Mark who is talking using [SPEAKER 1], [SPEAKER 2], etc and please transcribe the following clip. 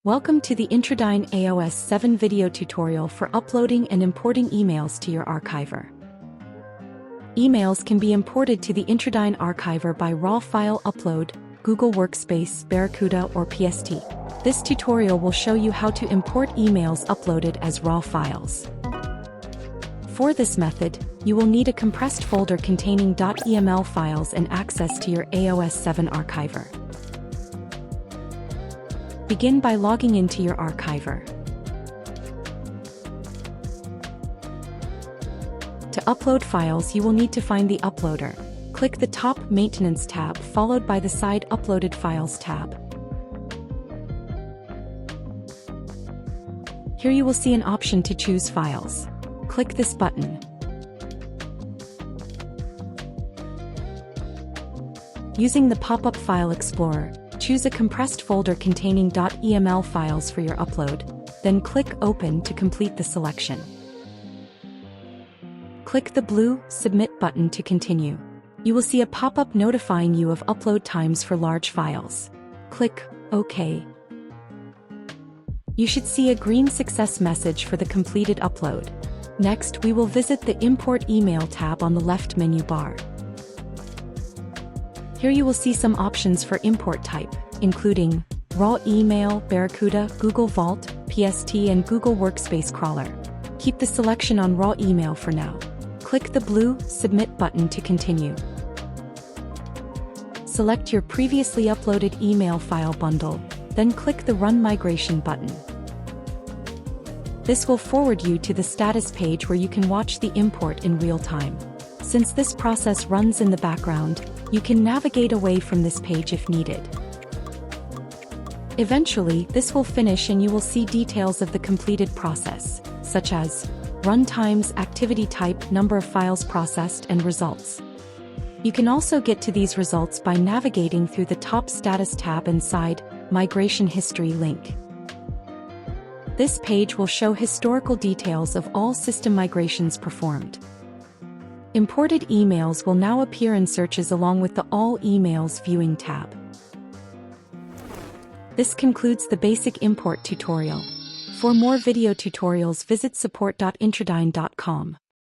[SPEAKER 1] Welcome to the Intradyn AOS 7 video tutorial for uploading and importing emails to your archiver. Emails can be imported to the Intradyn archiver by raw file upload, Google Workspace, Barracuda, or PST. This tutorial will show you how to import emails uploaded as raw files. For this method, you will need a compressed folder containing .eml files and access to your AOS 7 archiver. Begin by logging into your archiver. To upload files, you will need to find the uploader. Click the top Maintenance tab followed by the side Uploaded Files tab. Here you will see an option to choose files. Click this button. Using the pop-up File Explorer, choose a compressed folder containing .eml files for your upload, then click Open to complete the selection. Click the blue Submit button to continue. You will see a pop-up notifying you of upload times for large files. Click OK. You should see a green success message for the completed upload. Next, we will visit the Import Email tab on the left menu bar. Here you will see some options for import type, including raw email, Barracuda, Google Vault, PST, and Google Workspace Crawler. Keep the selection on raw email for now. Click the blue Submit button to continue. Select your previously uploaded email file bundle, then click the Run Migration button. This will forward you to the status page where you can watch the import in real time. Since this process runs in the background, you can navigate away from this page if needed. Eventually, this will finish and you will see details of the completed process, such as run times, activity type, number of files processed, and results. You can also get to these results by navigating through the top Status tab inside Migration History link. This page will show historical details of all system migrations performed. Imported emails will now appear in searches along with the All Emails Viewing tab. This concludes the basic import tutorial. For more video tutorials, visit support.intradyn.com.